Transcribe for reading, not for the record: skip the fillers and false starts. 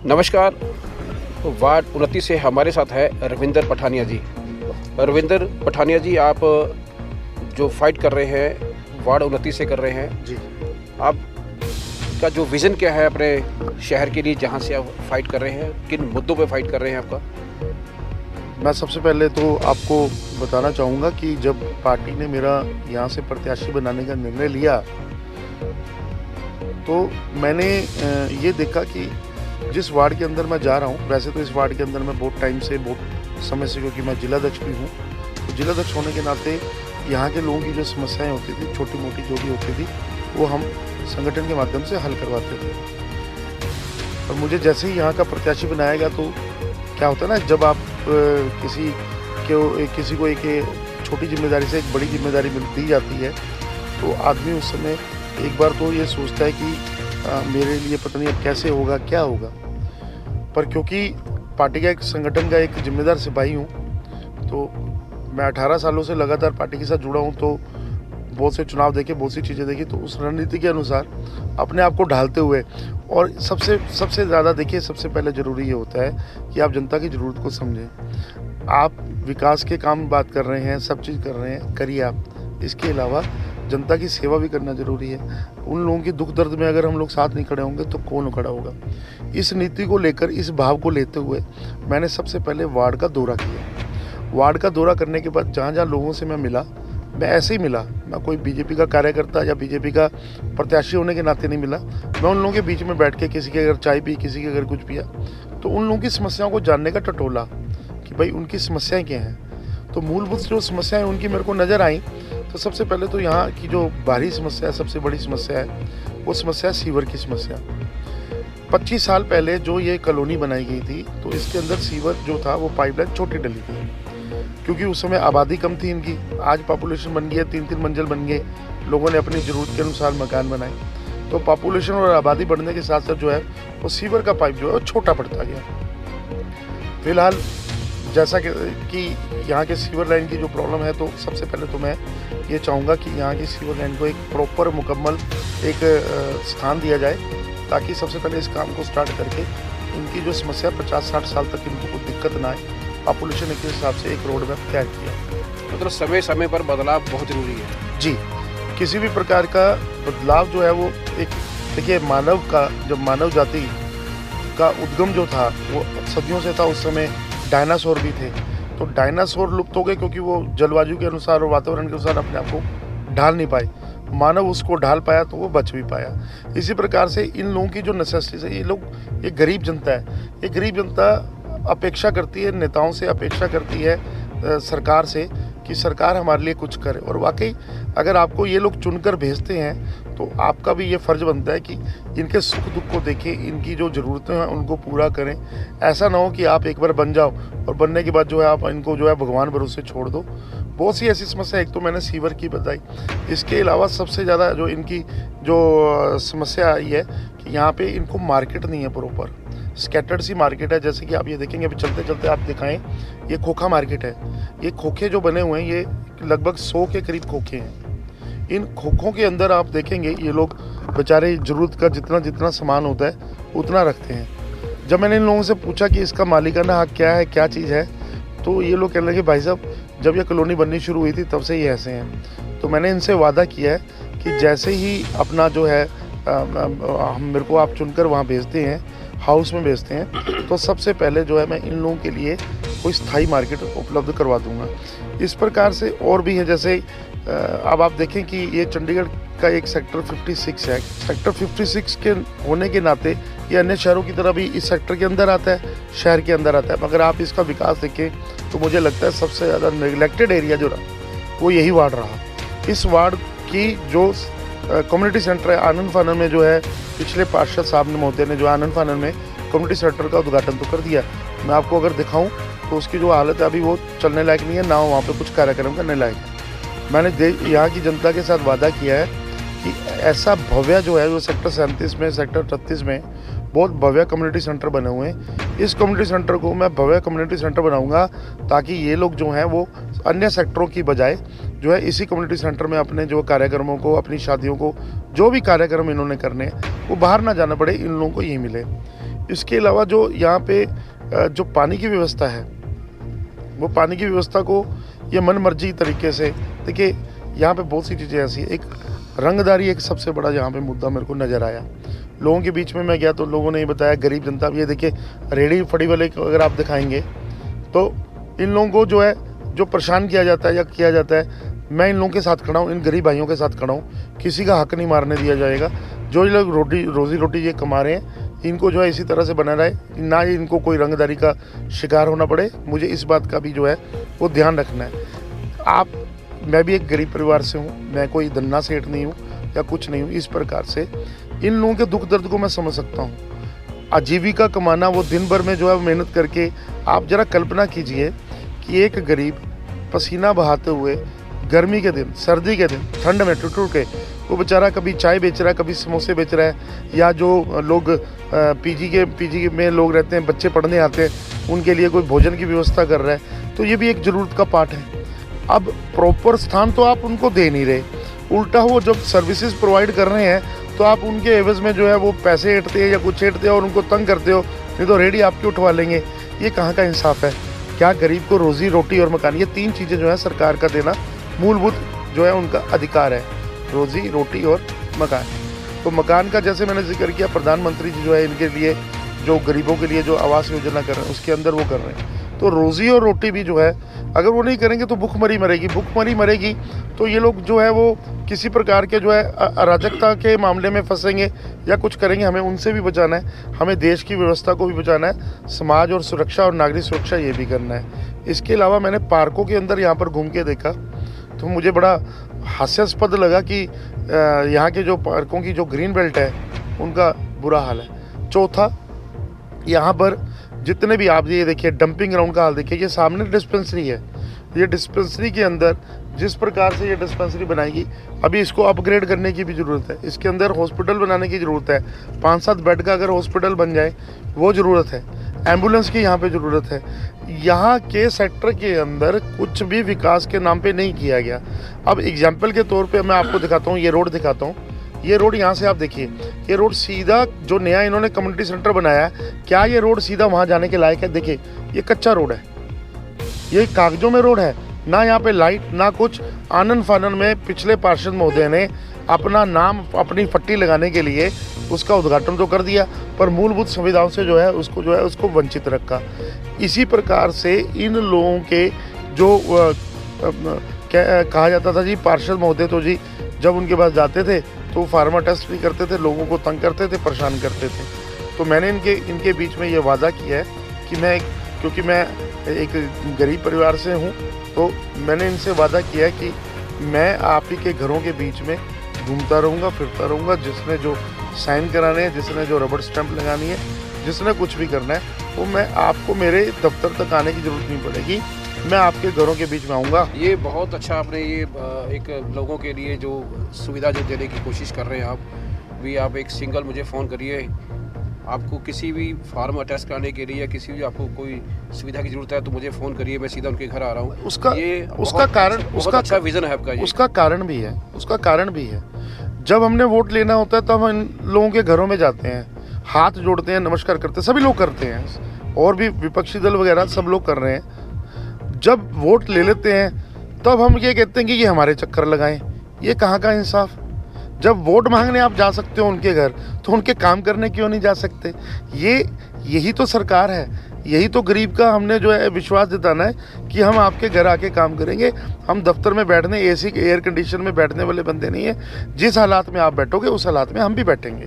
नमस्कार। वार्ड 29 से हमारे साथ है रविंदर पठानिया जी। रविंदर पठानिया जी, आप जो फाइट कर रहे हैं वार्ड 29 से कर रहे हैं जी। आप का जो विज़न क्या है अपने शहर के लिए, जहां से आप फाइट कर रहे हैं, किन मुद्दों पे फाइट कर रहे हैं आपका? मैं सबसे पहले तो आपको बताना चाहूँगा कि जब पार्टी ने मेरा यहाँ से प्रत्याशी बनाने का निर्णय लिया तो मैंने ये देखा कि जिस वार्ड के अंदर मैं जा रहा हूँ, वैसे तो इस वार्ड के अंदर मैं बहुत समय से, क्योंकि मैं जिलाध्यक्ष भी हूँ, तो जिलाध्यक्ष होने के नाते यहाँ के लोगों की जो समस्याएं होती थी, छोटी मोटी जो भी होती थी, वो हम संगठन के माध्यम से हल करवाते थे। और मुझे जैसे ही यहाँ का प्रत्याशी बनाया गया तो क्या होता है ना, जब आप किसी को एक छोटी जिम्मेदारी से एक बड़ी जिम्मेदारी दी जाती है तो आदमी उस समय एक बार तो ये सोचता है कि मेरे लिए पता नहीं अब कैसे होगा, क्या होगा। पर क्योंकि पार्टी का एक संगठन का एक जिम्मेदार सिपाही हूँ, तो मैं 18 सालों से लगातार पार्टी के साथ जुड़ा हूँ, तो बहुत से चुनाव देखे, बहुत सी चीज़ें देखी, तो उस रणनीति के अनुसार अपने आप को ढालते हुए, और सबसे ज़्यादा देखिए, सबसे पहले ज़रूरी ये होता है कि आप जनता की ज़रूरत को समझें। आप विकास के काम बात कर रहे हैं, सब चीज़ कर रहे हैं, करिए आप। इसके अलावा जनता की सेवा भी करना ज़रूरी है। उन लोगों की दुख दर्द में अगर हम लोग साथ नहीं खड़े होंगे तो कौन खड़ा होगा। इस नीति को लेकर, इस भाव को लेते हुए मैंने सबसे पहले वार्ड का दौरा किया। वार्ड का दौरा करने के बाद जहाँ जहाँ लोगों से मैं मिला, मैं ऐसे ही मिला, मैं कोई बीजेपी का कार्यकर्ता या बीजेपी का प्रत्याशी होने के नाते नहीं मिला। मैं उन लोगों के बीच में बैठ के किसी के अगर चाय पी, किसी के अगर कुछ पिया, तो उन लोगों की समस्याओं को जानने का टटोला कि भाई उनकी समस्याएं क्या हैं। तो मूलभूत जो समस्याएं उनकी मेरे को नज़र आई, तो सबसे पहले तो यहाँ की जो बाहरी समस्या है, सबसे बड़ी समस्या है, वो समस्या है सीवर की समस्या। 25 साल पहले जो ये कॉलोनी बनाई गई थी, तो इसके अंदर सीवर जो था वो पाइपलाइन छोटी डली थी, क्योंकि उस समय आबादी कम थी इनकी। आज पॉपुलेशन बन गई है, 3-3 मंजिल बन गए, लोगों ने अपनी ज़रूरत के अनुसार मकान बनाए। तो पॉपुलेशन और आबादी बढ़ने के साथ साथ जो है वो सीवर का पाइप जो है वो छोटा पड़ता गया। फिलहाल जैसा कि यहाँ के सीवर लाइन की जो प्रॉब्लम है, तो सबसे पहले तो मैं ये चाहूँगा कि यहाँ की सीवर लाइन को एक प्रॉपर मुकम्मल एक स्थान दिया जाए, ताकि सबसे पहले इस काम को स्टार्ट करके इनकी जो समस्या 50-60 साल तक इनको कोई दिक्कत ना आए, पॉपुलेशन के हिसाब से एक रोड मैप तैयार किया। मतलब समय समय पर बदलाव बहुत ज़रूरी है जी। किसी भी प्रकार का बदलाव जो है वो एक, देखिए, जब मानव जाति का उद्गम जो था वो सदियों से था। उस समय डायनासोर भी थे, तो डायनासोर लुप्त हो गए क्योंकि वो जलवायु के अनुसार और वातावरण के अनुसार अपने आप को ढाल नहीं पाए। मानव उसको ढाल पाया तो वो बच भी पाया। इसी प्रकार से इन लोगों की जो नेसेसिटीज है, ये गरीब जनता है। ये गरीब जनता अपेक्षा करती है, नेताओं से अपेक्षा करती है, सरकार से, कि सरकार हमारे लिए कुछ करे। और वाकई अगर आपको ये लोग चुनकर भेजते हैं तो आपका भी ये फ़र्ज़ बनता है कि इनके सुख दुख को देखें, इनकी जो ज़रूरतें हैं उनको पूरा करें। ऐसा ना हो कि आप एक बार बन जाओ और बनने के बाद जो है आप इनको जो है भगवान भरोसे छोड़ दो। बहुत सी ऐसी समस्या, एक तो मैंने सीवर की बताई, इसके अलावा सबसे ज़्यादा जो इनकी जो समस्या आई है कि यहाँ पे इनको मार्केट नहीं है प्रॉपर, स्कैटर्ड सी मार्केट है। जैसे कि आप ये देखेंगे, अभी चलते चलते आप दिखाएं, ये खोखा मार्केट है। ये खोखे जो बने हुए हैं, ये लगभग 100 के करीब खोखे हैं। इन खोखों के अंदर आप देखेंगे ये लोग बेचारे ज़रूरत का जितना सामान होता है उतना रखते हैं। जब मैंने इन लोगों से पूछा कि इसका मालिकाना हक क्या है, क्या चीज़ है, तो ये लोग कहने लगे, भाई साहब, जब ये कॉलोनी बननी शुरू हुई थी तब से ये ऐसे हैं। तो मैंने इनसे वादा किया है कि जैसे ही अपना जो है मेरे को आप चुनकर वहाँ भेजते हैं, हाउस में भेजते हैं, तो सबसे पहले जो है मैं इन लोगों के लिए कोई स्थायी मार्केट उपलब्ध करवा दूंगा। इस प्रकार से और भी है, जैसे अब आप देखें कि ये चंडीगढ़ का एक सेक्टर 56 है। सेक्टर 56 के होने के नाते ये अन्य शहरों की तरह भी इस सेक्टर के अंदर आता है, शहर के अंदर आता है। मगर आप इसका विकास देखें तो मुझे लगता है सबसे ज़्यादा नेग्लेक्टेड एरिया जो रहा वो यही वार्ड रहा। इस वार्ड की जो कम्युनिटी सेंटर है आनंद फानन में, जो है पिछले पार्षद साहब ने महोदय ने जो आनंद फानन में कम्युनिटी सेंटर का उद्घाटन तो कर दिया। मैं आपको अगर दिखाऊं तो उसकी जो हालत है अभी वो चलने लायक नहीं है, ना वहाँ पे कुछ कार्यक्रम करने लायक है। मैंने यहाँ की जनता के साथ वादा किया है कि ऐसा भव्य जो है वो सेक्टर 37 में, सेक्टर 38 में बहुत भव्य कम्युनिटी सेंटर बने हुए हैं। इस कम्युनिटी सेंटर को मैं भव्य कम्युनिटी सेंटर बनाऊंगा ताकि ये लोग जो हैं वो अन्य सेक्टरों की बजाय जो है इसी कम्युनिटी सेंटर में अपने जो कार्यक्रमों को, अपनी शादियों को, जो भी कार्यक्रम इन्होंने करने वो बाहर ना जाना पड़े, इन लोगों को यही मिले। इसके अलावा जो यहाँ पे जो पानी की व्यवस्था है, वो पानी की व्यवस्था को ये मनमर्जी तरीके से, देखिए यहाँ पे बहुत सी चीज़ें ऐसी है। एक रंगदारी एक सबसे बड़ा यहाँ पे मुद्दा मेरे को नज़र आया। लोगों के बीच में मैं गया तो लोगों ने ये बताया, गरीब जनता, ये देखिए रेडी फड़ी वाले को अगर आप दिखाएंगे तो इन लोगों को जो है जो परेशान किया जाता है या किया जाता है, मैं इन लोगों के साथ खड़ा हूँ, इन गरीब भाइयों के साथ खड़ा हूँ। किसी का हक नहीं मारने दिया जाएगा। जो ये लोग रोजी रोटी ये कमा रहे हैं, इनको जो है इसी तरह से बना रहे, ना इनको कोई रंगदारी का शिकार होना पड़े। मुझे इस बात का भी जो है वो ध्यान रखना है। मैं भी एक गरीब परिवार से हूँ, मैं कोई धन्ना सेठ नहीं हूँ या कुछ नहीं हूँ। इस प्रकार से इन लोगों के दुख दर्द को मैं समझ सकता हूँ। आजीविका कमाना, वो दिन भर में जो है मेहनत करके, आप जरा कल्पना कीजिए कि एक गरीब पसीना बहाते हुए गर्मी के दिन, सर्दी के दिन, ठंड में टुट के वो बेचारा कभी चाय बेच रहा है, कभी समोसे बेच रहा है, या जो लोग पीजी में लोग रहते हैं, बच्चे पढ़ने आते हैं, उनके लिए कोई भोजन की व्यवस्था कर रहा है। तो ये भी एक ज़रूरत का पार्ट है। अब प्रॉपर स्थान तो आप उनको दे नहीं रहे, उल्टा वो जब सर्विसेज प्रोवाइड कर रहे हैं तो आप उनके एवज में जो है वो पैसे ऐंठते हैं या कुछ ऐंठते हो और उनको तंग करते हो, नहीं तो रेडी आपकी उठवा लेंगे। ये कहाँ का इंसाफ है? क्या गरीब को रोजी रोटी और मकान, ये तीन चीज़ें जो है सरकार का देना मूलभूत जो है उनका अधिकार है, रोजी रोटी और मकान। तो मकान का जैसे मैंने जिक्र किया, प्रधानमंत्री जी जो है इनके लिए, जो गरीबों के लिए जो आवास योजना कर रहे हैं उसके अंदर वो कर रहे हैं। तो रोजी और रोटी भी जो है अगर वो नहीं करेंगे तो भूखमरी मरेगी। तो ये लोग जो है वो किसी प्रकार के जो है अराजकता के मामले में फंसेंगे या कुछ करेंगे। हमें उनसे भी बचाना है, हमें देश की व्यवस्था को भी बचाना है, समाज और सुरक्षा और नागरिक सुरक्षा ये भी करना है। इसके अलावा मैंने पार्कों के अंदर यहाँ पर घूम के देखा तो मुझे बड़ा हास्यास्पद लगा कि यहाँ के जो पार्कों की जो ग्रीन बेल्ट है उनका बुरा हाल है। चौथा, यहाँ पर जितने भी आप ये देखिए डंपिंग ग्राउंड का हाल देखिए। ये सामने डिस्पेंसरी है, ये डिस्पेंसरी के अंदर जिस प्रकार से ये डिस्पेंसरी बनाएगी, अभी इसको अपग्रेड करने की भी ज़रूरत है। इसके अंदर हॉस्पिटल बनाने की ज़रूरत है, 5-7 बेड का अगर हॉस्पिटल बन जाए वो ज़रूरत है। एम्बुलेंस की यहाँ पे ज़रूरत है। यहाँ के सेक्टर के अंदर कुछ भी विकास के नाम पे नहीं किया गया। अब एग्जाम्पल के तौर पे मैं आपको दिखाता हूँ, ये रोड दिखाता हूँ। ये रोड यहाँ से आप देखिए, ये रोड सीधा जो नया इन्होंने कम्युनिटी सेंटर बनाया है, क्या ये रोड सीधा वहाँ जाने के लायक है? देखिए ये कच्चा रोड है, ये कागजों में रोड है, ना यहाँ पे लाइट ना कुछ। आनन फानन में पिछले पार्षद महोदय ने अपना नाम, अपनी पट्टी लगाने के लिए उसका उद्घाटन तो कर दिया, पर मूलभूत सुविधाओं से जो है उसको वंचित रखा। इसी प्रकार से इन लोगों के जो कहा जाता था जी, पार्षद महोदय तो जी जब उनके पास जाते थे तो फार्मा टेस्ट भी करते थे, लोगों को तंग करते थे, परेशान करते थे। तो मैंने इनके बीच में ये वादा किया है कि क्योंकि मैं एक गरीब परिवार से हूँ, तो मैंने इनसे वादा किया है कि मैं आप ही के घरों के बीच में घूमता रहूँगा, फिरता रहूँगा। जिसने जो साइन कराने हैं, जिसने जो रबड़ स्टैंप लगानी है, जिसने कुछ भी करना है, वो मैं आपको मेरे दफ्तर तक आने की ज़रूरत नहीं पड़ेगी, मैं आपके घरों के बीच में आऊँगा। ये बहुत अच्छा आपने ये एक लोगों के लिए जो सुविधा जो देने की कोशिश कर रहे हैं आप एक सिंगल मुझे फ़ोन करिए, आपको किसी भी फार्म अटेस्ट कराने के लिए या किसी भी आपको कोई सुविधा की ज़रूरत है तो मुझे फ़ोन करिए, मैं सीधा उनके घर आ रहा हूँ। उसका अच्छा विज़न है आपका। उसका कारण भी है, जब हमने वोट लेना होता है तब हम इन लोगों के घरों में जाते हैं, हाथ जोड़ते हैं, नमस्कार करते हैं, सभी लोग करते हैं, और भी विपक्षी दल वगैरह सब लोग कर रहे हैं। जब वोट ले लेते हैं तब हम ये कहते हैं कि ये हमारे चक्कर लगाएं। ये कहाँ का इंसाफ? जब वोट मांगने आप जा सकते हो उनके घर, तो उनके काम करने क्यों नहीं जा सकते? यही तो सरकार है, यही तो गरीब का हमने जो है विश्वास जताना है कि हम आपके घर आके काम करेंगे। हम दफ्तर में बैठने, एसी एयर कंडीशन में बैठने वाले बंदे नहीं है। जिस हालात में आप बैठोगे उस हालात में हम भी बैठेंगे।